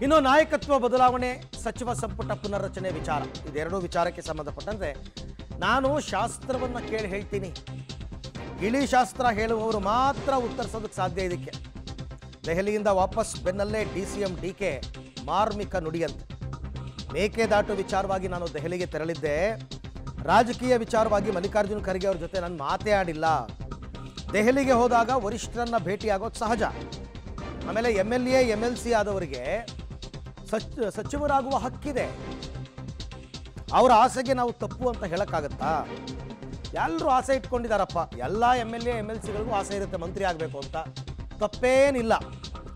ಇನ್ನು ನಾಯಕತ್ವ ಬದಲಾವಣೆ, ಸಚಿವ ಸಂಪುಟ ಪುನರ್ರಚನೆ ವಿಚಾರ, ಇದೆರಡೂ ವಿಚಾರಕ್ಕೆ ಸಂಬಂಧಪಟ್ಟಂತೆ ನಾನು ಶಾಸ್ತ್ರವನ್ನು ಕೇಳಿ ಹೇಳ್ತೀನಿ. ಇಳಿ ಶಾಸ್ತ್ರ ಹೇಳುವವರು ಮಾತ್ರ ಉತ್ತರಿಸೋದಕ್ಕೆ ಸಾಧ್ಯ. ಇದಕ್ಕೆ ದೆಹಲಿಯಿಂದ ವಾಪಸ್ ಬೆನ್ನಲ್ಲೇ DCM DK ಮಾರ್ಮಿಕ ನುಡಿಯಂತೆ. ಮೇಕೆದಾಟು ವಿಚಾರವಾಗಿ ನಾನು ದೆಹಲಿಗೆ ತೆರಳಿದ್ದೆ. ರಾಜಕೀಯ ವಿಚಾರವಾಗಿ ಮಲ್ಲಿಕಾರ್ಜುನ್ ಖರ್ಗೆ ಅವ್ರ ಜೊತೆ ನಾನು ಮಾತೇ ಆಡಿಲ್ಲ. ದೆಹಲಿಗೆ ಹೋದಾಗ ವರಿಷ್ಠರನ್ನ ಭೇಟಿಯಾಗೋದು ಸಹಜ. ಆಮೇಲೆ MLA MLC ಆದವರಿಗೆ ಸಚಿವರಾಗುವ ಹಕ್ಕಿದೆ. ಅವರ ಆಸೆಗೆ ನಾವು ತಪ್ಪು ಅಂತ ಹೇಳಕ್ಕಾಗತ್ತಾ? ಎಲ್ಲರೂ ಆಸೆ ಇಟ್ಕೊಂಡಿದ್ದಾರಪ್ಪ. ಎಲ್ಲ MLA MLCಗಳಿಗೂ ಆಸೆ ಇರುತ್ತೆ ಮಂತ್ರಿ ಆಗಬೇಕು ಅಂತ. ತಪ್ಪೇನಿಲ್ಲ.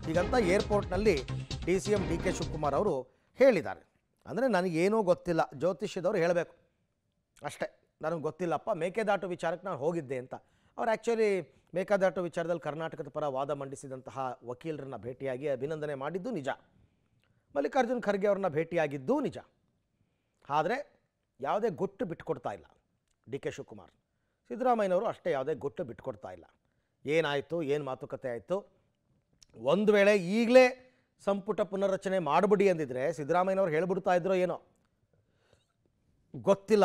ಹೀಗಂತ ಏರ್ಪೋರ್ಟ್ನಲ್ಲಿ DCM DK ಶಿವಕುಮಾರ್ ಅವರು ಹೇಳಿದ್ದಾರೆ. ಅಂದರೆ ನನಗೇನೂ ಗೊತ್ತಿಲ್ಲ, ಜ್ಯೋತಿಷ್ಯದವ್ರು ಹೇಳಬೇಕು ಅಷ್ಟೇ. ನನಗೆ ಗೊತ್ತಿಲ್ಲಪ್ಪ, ಮೇಕೆದಾಟು ವಿಚಾರಕ್ಕೆ ನಾನು ಹೋಗಿದ್ದೆ ಅಂತ. ಅವ್ರು ಆ್ಯಕ್ಚುಲಿ ಮೇಕೆದಾಟು ವಿಚಾರದಲ್ಲಿ ಕರ್ನಾಟಕದ ಪರ ವಾದ ಮಂಡಿಸಿದಂತಹ ವಕೀಲರನ್ನ ಭೇಟಿಯಾಗಿ ಅಭಿನಂದನೆ ಮಾಡಿದ್ದು ನಿಜ. ಮಲ್ಲಿಕಾರ್ಜುನ್ ಖರ್ಗೆ ಅವ್ರನ್ನ ಭೇಟಿಯಾಗಿದ್ದೂ ನಿಜ. ಆದರೆ ಯಾವುದೇ ಗುಟ್ಟು ಬಿಟ್ಕೊಡ್ತಾ ಇಲ್ಲ DK ಶಿವಕುಮಾರ್. ಸಿದ್ದರಾಮಯ್ಯನವರು ಅಷ್ಟೇ ಯಾವುದೇ ಗುಟ್ಟು ಬಿಟ್ಕೊಡ್ತಾ ಇಲ್ಲ. ಏನಾಯಿತು, ಏನು ಮಾತುಕತೆ ಆಯಿತು? ಒಂದು ವೇಳೆ ಈಗಲೇ ಸಂಪುಟ ಪುನರ್ರಚನೆ ಮಾಡಿಬಿಡಿ ಅಂದಿದ್ರೆ ಸಿದ್ದರಾಮಯ್ಯನವ್ರು ಹೇಳ್ಬಿಡ್ತಾ ಇದ್ರೋ ಏನೋ ಗೊತ್ತಿಲ್ಲ.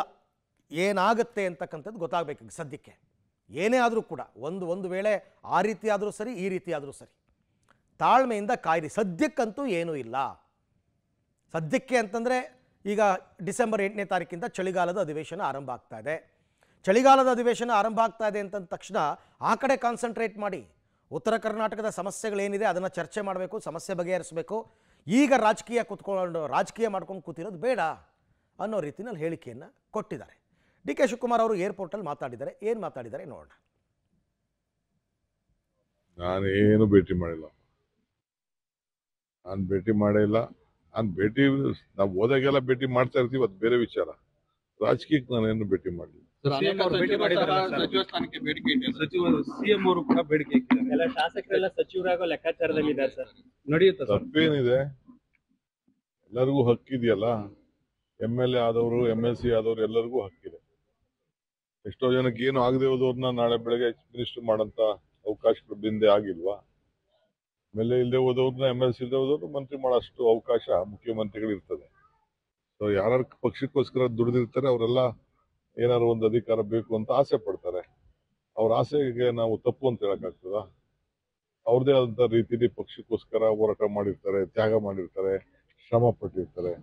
ಏನಾಗುತ್ತೆ ಅಂತಕ್ಕಂಥದ್ದು ಗೊತ್ತಾಗಬೇಕು. ಸದ್ಯಕ್ಕೆ ಏನೇ ಆದರೂ ಕೂಡ ಒಂದು ವೇಳೆ ಆ ರೀತಿ ಆದರೂ ಸರಿ, ಈ ರೀತಿ ಆದರೂ ಸರಿ, ತಾಳ್ಮೆಯಿಂದ ಕಾಯಿರಿ. ಸದ್ಯಕ್ಕಂತೂ ಏನೂ ಇಲ್ಲ. ಸದ್ಯಕ್ಕೆ ಅಂತಂದರೆ ಈಗ ಡಿಸೆಂಬರ್ 8ನೇ ತಾರೀಕಿಂದ ಚಳಿಗಾಲದ ಅಧಿವೇಶನ ಆರಂಭ ಆಗ್ತಾ ಇದೆ. ಚಳಿಗಾಲದ ಅಧಿವೇಶನ ಆರಂಭ ಆಗ್ತಾ ಇದೆ ಅಂತಂದ ತಕ್ಷಣ ಆ ಕಡೆ ಕಾನ್ಸಂಟ್ರೇಟ್ ಮಾಡಿ. ಉತ್ತರ ಕರ್ನಾಟಕದ ಸಮಸ್ಯೆಗಳೇನಿದೆ ಅದನ್ನು ಚರ್ಚೆ ಮಾಡಬೇಕು, ಸಮಸ್ಯೆ ಬಗೆಹರಿಸಬೇಕು. ಈಗ ರಾಜಕೀಯ ಮಾಡ್ಕೊಂಡು ಕೂತಿರೋದು ಬೇಡ ಅನ್ನೋ ರೀತಿಯಲ್ಲಿ ಹೇಳಿಕೆಯನ್ನು ಕೊಟ್ಟಿದ್ದಾರೆ. DK ಶಿವಕುಮಾರ್ ಅವರು ಏರ್ಪೋರ್ಟಲ್ಲಿ ಮಾತಾಡಿದ್ದಾರೆ. ಏನು ಮಾತಾಡಿದ್ದಾರೆ ನೋಡೋಣ. ನಾನೇನು ಭೇಟಿ ಮಾಡಿಲ್ಲ. ನಾನು ಭೇಟಿ ನಾವು ಹೋದಾಗೆಲ್ಲ ಭೇಟಿ ಮಾಡ್ತಾ ಇರ್ತೀವಿ, ಅದು ಬೇರೆ ವಿಚಾರ. ರಾಜಕೀಯಕ್ಕೆ ನಾನೇನು ಭೇಟಿ ಮಾಡಲಿಲ್ಲ. ಸಿಎಂ ಅವರು ಕೂಡ ಬೇಡಿಕೆ ಇಟ್ಟಿದ್ದಾರೆ. ಶಾಸಕರೆಲ್ಲ ಸಚಿವರಾಗೋ ಲೆಕ್ಕಾಚಾರದಲ್ಲಿದ್ದಾರೆ ಸರ್, ನಡೆಯುತ್ತೆ? ತಪ್ಪೇನಿದೆ, ಎಲ್ಲರಿಗೂ ಹಕ್ಕಿದೆಯಲ್ಲ. MLA ಆದವರು MLC ಆದವರು ಎಲ್ಲರಿಗೂ ಹಕ್ಕಿದೆ. ಎಷ್ಟೋ ಜನಕ್ಕೆ ಏನು ಆಗದೆ ಹೋದವ್ರನ್ನ ನಾಳೆ ಬೆಳಗ್ಗೆ ಮಿನಿಸ್ಟರ್ ಮಾಡೋಂಥ ಅವಕಾಶಗಳು ಹಿಂದೆ ಆಗಿಲ್ವಾ? MLA ಇಲ್ಲದೆ ಹೋದವ್ರನ್ನ MLC ಇಲ್ಲದೆ ಹೋದವ್ರು ಮಂತ್ರಿ ಮಾಡೋಷ್ಟು ಅವಕಾಶ ಮುಖ್ಯಮಂತ್ರಿಗಳು ಇರ್ತದೆ. ಸೊ ಯಾರು ಪಕ್ಷಕ್ಕೋಸ್ಕರ ದುಡಿದಿರ್ತಾರೆ ಅವರೆಲ್ಲ ಏನಾದ್ರು ಒಂದು ಅಧಿಕಾರ ಬೇಕು ಅಂತ ಆಸೆ ಪಡ್ತಾರೆ. ಅವ್ರ ಆಸೆಗೆ ನಾವು ತಪ್ಪು ಅಂತ ಹೇಳಕ್ಕಾಗ್ತದ? ಅವ್ರದೇ ಆದಂತ ರೀತಿಯಲ್ಲಿ ಪಕ್ಷಕ್ಕೋಸ್ಕರ ಹೋರಾಟ ಮಾಡಿರ್ತಾರೆ, ತ್ಯಾಗ ಮಾಡಿರ್ತಾರೆ, ಶ್ರಮ ಪಟ್ಟಿರ್ತಾರೆ.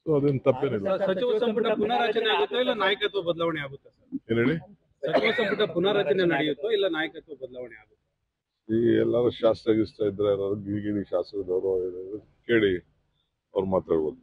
ಸೊ ಅದೇನು ತಪ್ಪೇನಿಲ್ಲ. ಸಚಿವ ಸಂಪುಟ ಪುನರ್ರಚನೆ ಆಗುತ್ತೋ ಇಲ್ಲ ನಾಯಕತ್ವ ಬದಲಾವಣೆ ಆಗುತ್ತೆ ಸರ್? ಏನ್ ಹೇಳಿ? ಸಚಿವ ಸಂಪುಟ ಪುನರ್ರಚನೆ ನಡೆಯುತ್ತೋ ಇಲ್ಲ ನಾಯಕತ್ವ ಬದಲಾವಣೆ ಆಗುತ್ತೆ? ಈ ಎಲ್ಲರೂ ಶಾಸ್ತ್ರ ಇದ್ರೆ ಎಲ್ಲರೂ ಗಿರಿಗಿರಿ ಶಾಸ್ತ್ರದವರು ಕೇಳಿ ಅವ್ರು ಮಾತಾಡ್ಬೋದು.